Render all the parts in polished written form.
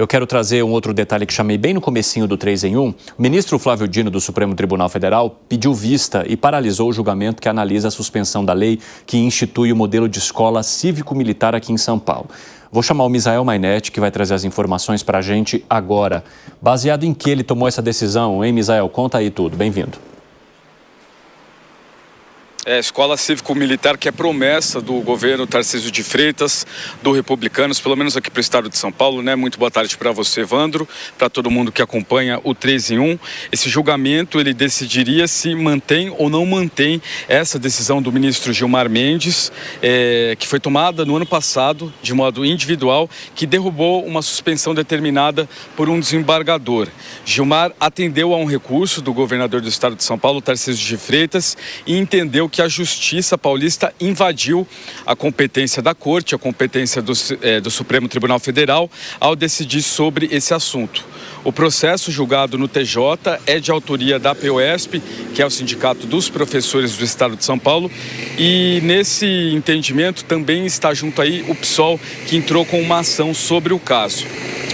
Eu quero trazer um outro detalhe que chamei bem no comecinho do 3 em 1. O ministro Flávio Dino, do Supremo Tribunal Federal, pediu vista e paralisou o julgamento que analisa a suspensão da lei que institui o modelo de escola cívico-militar aqui em São Paulo. Vou chamar o Misael Mainetti, que vai trazer as informações para a gente agora. Baseado em que ele tomou essa decisão, hein, Misael? Conta aí tudo. Bem-vindo. É a escola cívico-militar que é promessa do governo Tarcísio de Freitas, do Republicanos, pelo menos aqui para o estado de São Paulo, né? Muito boa tarde para você, Evandro, para todo mundo que acompanha o 3 em 1. Esse julgamento, ele decidiria se mantém ou não mantém essa decisão do ministro Gilmar Mendes, que foi tomada no ano passado, de modo individual, que derrubou uma suspensão determinada por um desembargador. Gilmar atendeu a um recurso do governador do estado de São Paulo, Tarcísio de Freitas, e entendeu que a Justiça Paulista invadiu a competência da Corte, a competência do Supremo Tribunal Federal, ao decidir sobre esse assunto. O processo julgado no TJ é de autoria da POESP, que é o Sindicato dos Professores do Estado de São Paulo, e nesse entendimento também está junto aí o PSOL, que entrou com uma ação sobre o caso.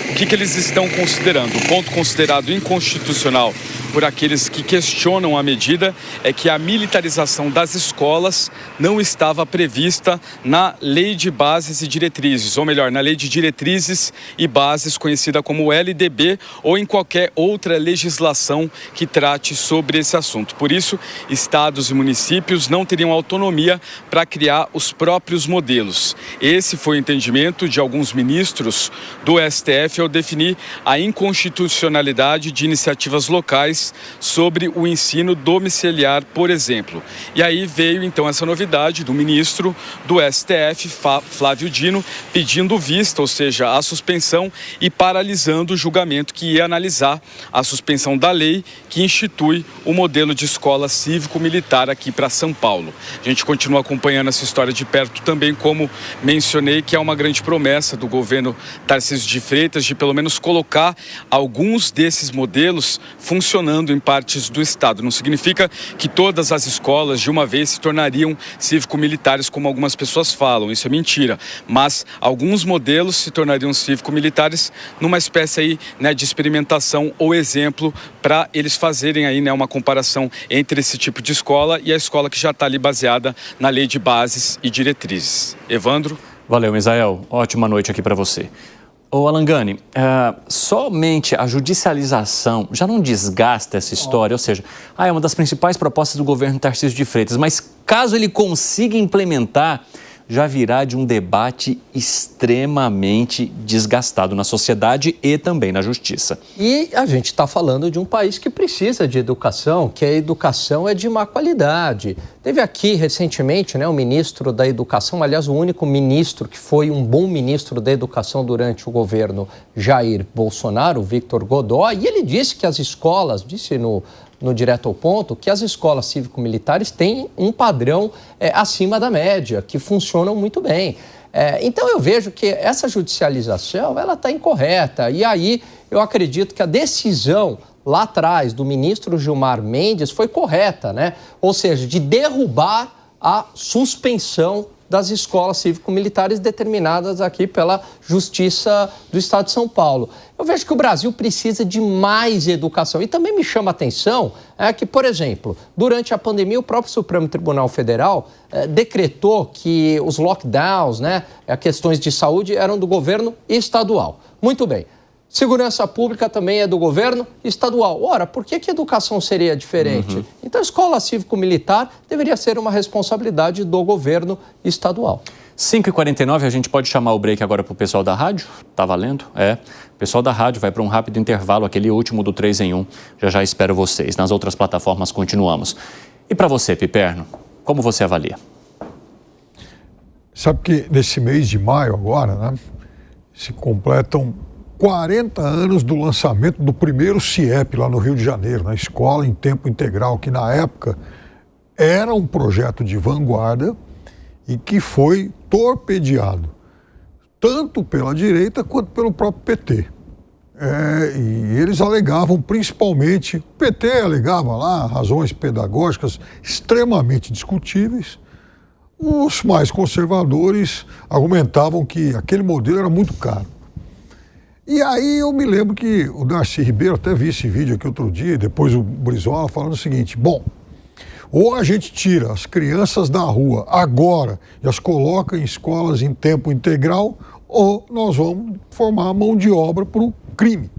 O que eles estão considerando? O ponto considerado inconstitucional por aqueles que questionam a medida é que a militarização das escolas não estava prevista na Lei de Bases e Diretrizes, ou melhor, na Lei de Diretrizes e Bases, conhecida como LDB, ou em qualquer outra legislação que trate sobre esse assunto. Por isso, estados e municípios não teriam autonomia para criar os próprios modelos. Esse foi o entendimento de alguns ministros do STF ao definir a inconstitucionalidade de iniciativas locais sobre o ensino domiciliar, por exemplo. E aí veio então essa novidade do ministro do STF, Flávio Dino, pedindo vista, ou seja, a suspensão e paralisando o julgamento que ia analisar a suspensão da lei que institui o modelo de escola cívico-militar aqui para São Paulo. A gente continua acompanhando essa história de perto também, como mencionei, que é uma grande promessa do governo Tarcísio de Freitas de pelo menos colocar alguns desses modelos funcionando em partes do estado. Não significa que todas as escolas de uma vez se tornariam cívico-militares, como algumas pessoas falam. Isso é mentira. Mas alguns modelos se tornariam cívico-militares numa espécie aí, né, de experimentação ou exemplo para eles fazerem aí, né, uma comparação entre esse tipo de escola e a escola que já está ali baseada na Lei de Bases e Diretrizes. Evandro? Valeu, Misael. Ótima noite aqui para você. Ô Alangani, somente a judicialização já não desgasta essa história? Ou seja, é uma das principais propostas do governo Tarcísio de Freitas, mas caso ele consiga implementar, já virá de um debate extremamente desgastado na sociedade e também na justiça. E a gente está falando de um país que precisa de educação, que a educação é de má qualidade. Teve aqui recentemente, né, o ministro da Educação, aliás, o único ministro que foi um bom ministro da Educação durante o governo Jair Bolsonaro, Victor Godoy, e ele disse que as escolas, disse no Direto ao Ponto, que as escolas cívico-militares têm um padrão acima da média, que funcionam muito bem. Então eu vejo que essa judicialização ela está incorreta. E aí eu acredito que a decisão lá atrás do ministro Gilmar Mendes foi correta, né? Ou seja, de derrubar a suspensão das escolas cívico-militares determinadas aqui pela Justiça do Estado de São Paulo. Eu vejo que o Brasil precisa de mais educação. E também me chama a atenção que, por exemplo, durante a pandemia, o próprio Supremo Tribunal Federal decretou que os lockdowns, né, questões de saúde, eram do governo estadual. Muito bem. Segurança pública também é do governo estadual. Ora, por que a educação seria diferente? Então, a escola cívico-militar deveria ser uma responsabilidade do governo estadual. 5h49, a gente pode chamar o break agora para o pessoal da rádio? Tá valendo? O pessoal da rádio vai para um rápido intervalo, aquele último do 3 em 1. Já espero vocês. Nas outras plataformas continuamos. E para você, Piperno, como você avalia? Sabe que nesse mês de maio agora, né, se completam 40 anos do lançamento do primeiro CIEP lá no Rio de Janeiro, na Escola em Tempo Integral, que na época era um projeto de vanguarda e que foi torpedeado, tanto pela direita quanto pelo próprio PT. E eles alegavam principalmente, o PT alegava lá razões pedagógicas extremamente discutíveis, os mais conservadores argumentavam que aquele modelo era muito caro. E aí eu me lembro que o Darcy Ribeiro, até vi esse vídeo aqui outro dia, depois o Brizola falando o seguinte, bom, ou a gente tira as crianças da rua agora e as coloca em escolas em tempo integral, ou nós vamos formar mão de obra para o crime.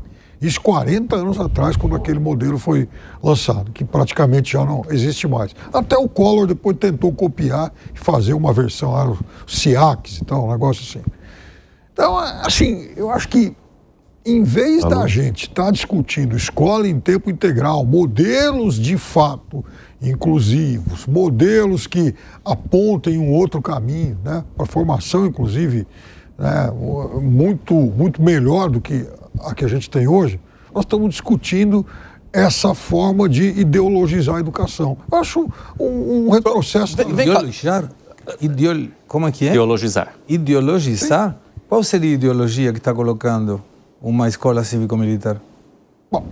Isso 40 anos atrás, quando aquele modelo foi lançado, que praticamente já não existe mais. Até o Collor depois tentou copiar e fazer uma versão lá, o SIACs e tal, um negócio assim. Então, assim, eu acho que em vez da gente estar discutindo escola em tempo integral, modelos de fato inclusivos, modelos que apontem um outro caminho, né, para formação, inclusive, né, muito melhor do que a que a gente tem hoje, nós estamos discutindo essa forma de ideologizar a educação. Eu acho um retrocesso. Ideologizar? Como é que é? Ideologizar. Ideologizar? Sim. Qual seria a ideologia que está colocando uma escola cívico-militar?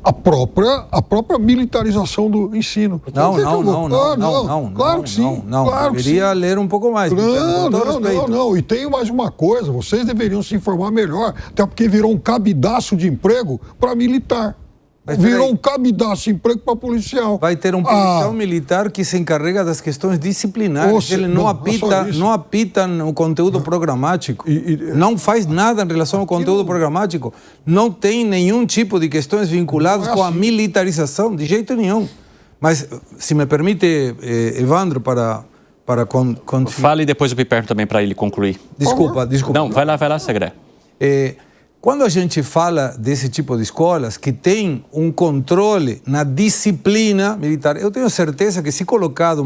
A própria militarização do ensino. Não. Claro que sim. Claro deveria ler um pouco mais. Não. E tem mais uma coisa, vocês deveriam se informar melhor, até porque virou um cabidaço de emprego para militar. Virou um cabidaço de emprego para policial. Vai ter um policial militar que se encarrega das questões disciplinares. Ele não apita no conteúdo programático. Não faz nada em relação ao conteúdo programático. Não tem nenhum tipo de questões vinculadas com a militarização, de jeito nenhum. Mas, se me permite, Evandro, para continuar. Fale depois o Piperno também para ele concluir. Desculpa. Não, vai lá, Segré. Quando a gente fala desse tipo de escolas que tem um controle na disciplina militar, eu tenho certeza que se colocado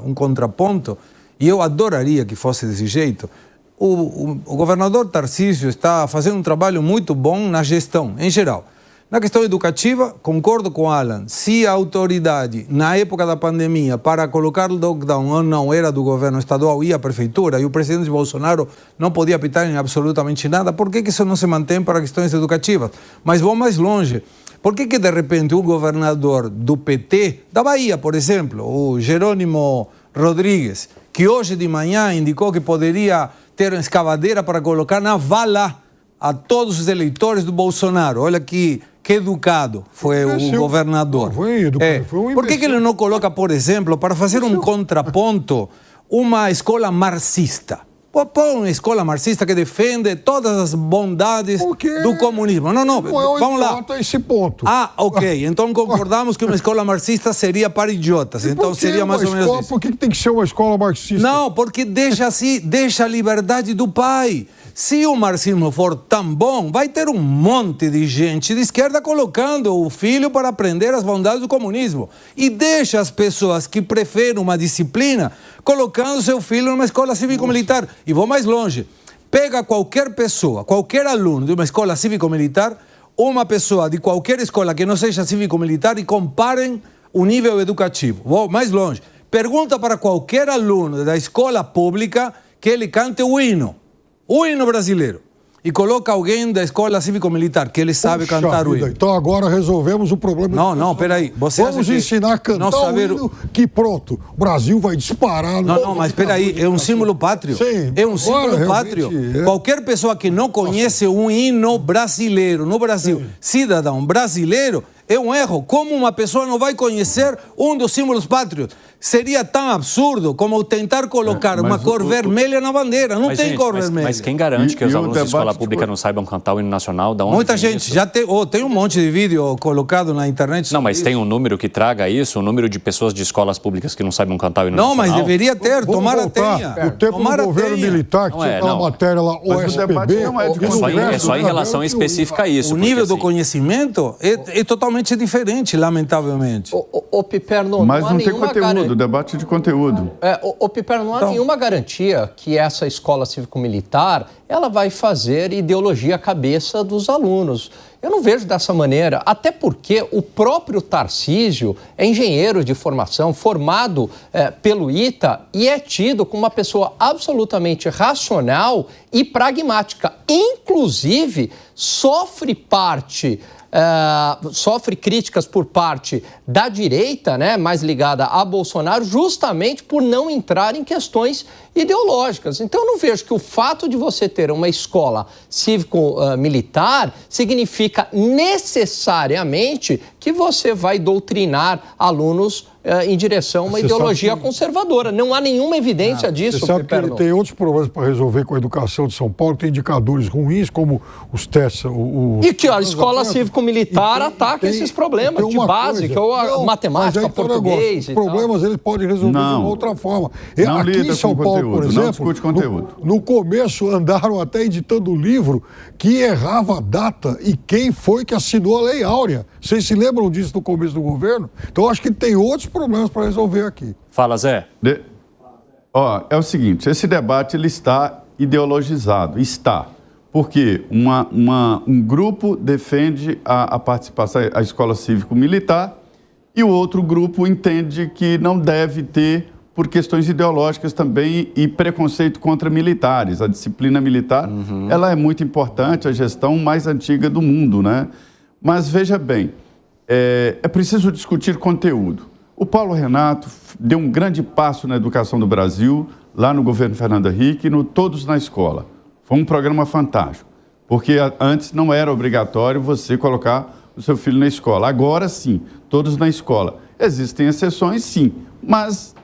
um contraponto, e eu adoraria que fosse desse jeito, o governador Tarcísio está fazendo um trabalho muito bom na gestão, em geral. Na questão educativa, concordo com Alan, se a autoridade, na época da pandemia, para colocar o lockdown ou não era do governo estadual e a prefeitura, e o presidente Bolsonaro não podia apitar em absolutamente nada, por que isso não se mantém para questões educativas? Mas vou mais longe. Por que de repente um governador do PT, da Bahia, por exemplo, o Jerônimo Rodrigues, que hoje de manhã indicou que poderia ter uma escavadeira para colocar na vala a todos os eleitores do Bolsonaro, olha que educado foi o governador. Por que ele não coloca, por exemplo, para fazer um contraponto, uma escola marxista? Põe uma escola marxista que defende todas as bondades do comunismo. Não, vamos lá. Esse ponto. Ok. Então concordamos que uma escola marxista seria para idiotas. Então seria mais ou menos isso. Por que tem que ser uma escola marxista? Não, porque deixa a liberdade do pai. Se o marxismo for tão bom, vai ter um monte de gente de esquerda colocando o filho para aprender as bondades do comunismo. E deixa as pessoas que preferem uma disciplina colocando seu filho numa escola cívico-militar. E vou mais longe. Pega qualquer pessoa, qualquer aluno de uma escola cívico-militar, uma pessoa de qualquer escola que não seja cívico-militar e comparem o nível educativo. Vou mais longe. Pergunta para qualquer aluno da escola pública que ele cante o hino brasileiro, e coloca alguém da escola cívico-militar que ele sabe cantar o hino. Então agora resolvemos o problema. Não, peraí. Vamos ensinar a cantar o hino que pronto, o Brasil vai disparar. Não, mas peraí, é um símbolo pátrio. Sim, é um símbolo pátrio. Qualquer pessoa que não conhece um hino brasileiro no Brasil, cidadão brasileiro, é um erro. Como uma pessoa não vai conhecer um dos símbolos pátrios? Seria tão absurdo como tentar colocar uma cor vermelha na bandeira. Não tem cor vermelha. Mas quem garante que os alunos de escola pública não saibam cantar o hino nacional? Da onde muita gente. Já tem um monte de vídeo colocado na internet. Não, mas tem um número que traga isso? Um número de pessoas de escolas públicas que não saibam cantar o hino nacional? Não, mas deveria ter. Tomara tenha. O tempo do governo militar, que tinha aquela matéria lá, OSPB... É só em relação específica a isso. O nível do conhecimento é totalmente diferente, lamentavelmente. O Piperno, mas não tem conteúdo, debate de conteúdo. O Piperno, não há nenhuma garantia que essa escola cívico-militar ela vai fazer ideologia à cabeça dos alunos. Eu não vejo dessa maneira, até porque o próprio Tarcísio é engenheiro de formação, formado pelo ITA e é tido como uma pessoa absolutamente racional e pragmática. Inclusive, sofre críticas por parte da direita, né, mais ligada a Bolsonaro, justamente por não entrar em questões ideológicas. Então, eu não vejo que o fato de você ter uma escola cívico-militar significa necessariamente que você vai doutrinar alunos em direção a uma ideologia conservadora. Não há nenhuma evidência disso. Você sabe que ele tem outros problemas para resolver com a educação de São Paulo, tem indicadores ruins, como os testes... E que a escola cívico-militar ataca esses problemas de base, que é a matemática, português e tal. Os problemas eles podem resolver de uma outra forma. Aqui em São Paulo, por exemplo, no começo andaram até editando livro que errava a data e quem foi que assinou a Lei Áurea. Vocês se lembram disso no começo do governo? Então, acho que tem outros problemas para resolver aqui. Fala, Zé. É o seguinte, esse debate ele está ideologizado, porque um grupo defende a participação, a escola cívico-militar, e o outro grupo entende que não deve ter, por questões ideológicas também, e preconceito contra militares. A disciplina militar, ela é muito importante, a gestão mais antiga do mundo, né? Mas veja bem, é preciso discutir conteúdo. O Paulo Renato deu um grande passo na educação do Brasil, lá no governo Fernando Henrique, no Todos na Escola. Foi um programa fantástico, porque antes não era obrigatório você colocar o seu filho na escola. Agora sim, todos na escola. Existem exceções, sim, mas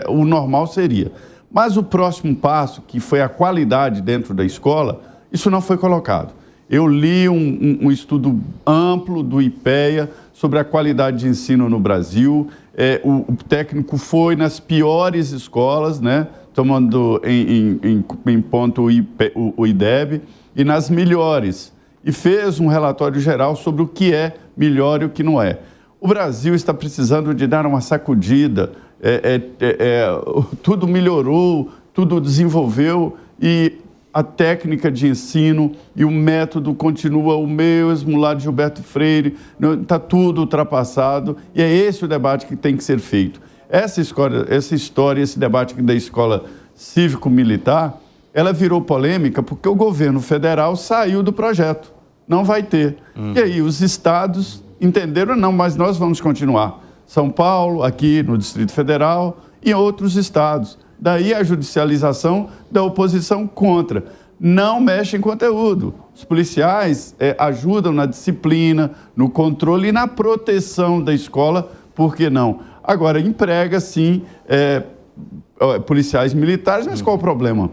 o normal seria. Mas o próximo passo, que foi a qualidade dentro da escola, isso não foi colocado. Eu li um estudo amplo do IPEA sobre a qualidade de ensino no Brasil. O técnico foi nas piores escolas, né, tomando em ponto o IDEB, e nas melhores. E fez um relatório geral sobre o que é melhor e o que não é. O Brasil está precisando de dar uma sacudida. Tudo melhorou, tudo desenvolveu e a técnica de ensino e o método continua o mesmo lá de Gilberto Freire, está tudo ultrapassado e é esse o debate que tem que ser feito. Essa história, esse debate da escola cívico-militar, ela virou polêmica porque o governo federal saiu do projeto, não vai ter. E aí os estados entenderam, não, mas nós vamos continuar. São Paulo, aqui no Distrito Federal e outros estados. Daí a judicialização da oposição contra. Não mexe em conteúdo. Os policiais ajudam na disciplina, no controle e na proteção da escola, por que não? Agora, emprega, sim, policiais militares, mas qual o problema?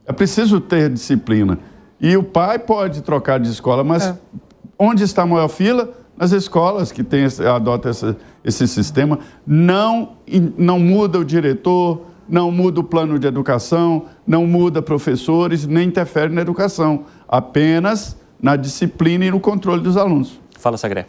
É preciso ter disciplina. E o pai pode trocar de escola, mas onde está a maior fila? Nas escolas que adotam esse sistema. Não muda o diretor, não muda o plano de educação, não muda professores, nem interfere na educação, apenas na disciplina e no controle dos alunos. Fala, Sagré.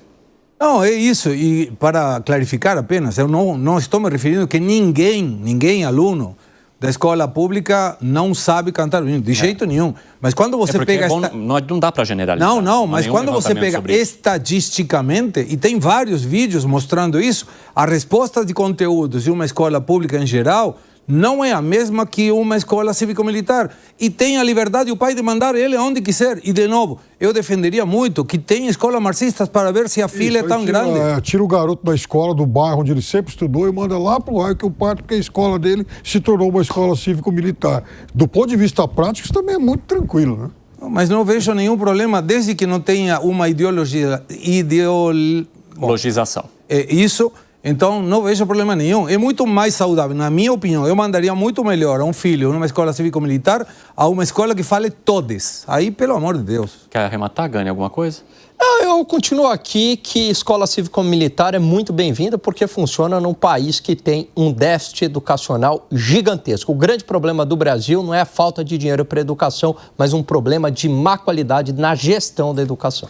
Não, é isso. E para clarificar apenas, eu não estou me referindo que ninguém aluno da escola pública não sabe cantar o hino, de jeito nenhum. Mas quando você pega... Não dá para generalizar. Não, mas quando você pega estadisticamente, e tem vários vídeos mostrando isso, a resposta de conteúdos de uma escola pública em geral não é a mesma que uma escola cívico-militar. E tem a liberdade o pai de mandar ele aonde quiser. E, de novo, eu defenderia muito que tenha escolas marxistas para ver se a fila é tão grande. Tira o garoto da escola, do bairro onde ele sempre estudou e manda lá para o bairro que o pai, porque a escola dele se tornou uma escola cívico-militar. Do ponto de vista prático, isso também é muito tranquilo, né? Mas não vejo nenhum problema, desde que não tenha uma logização. Isso... Então, não vejo problema nenhum. É muito mais saudável, na minha opinião. Eu mandaria muito melhor a um filho numa escola cívico-militar a uma escola que fale todes. Aí, pelo amor de Deus. Quer arrematar, Gani, alguma coisa? Eu continuo aqui que escola cívico-militar é muito bem-vinda porque funciona num país que tem um déficit educacional gigantesco. O grande problema do Brasil não é a falta de dinheiro para a educação, mas um problema de má qualidade na gestão da educação.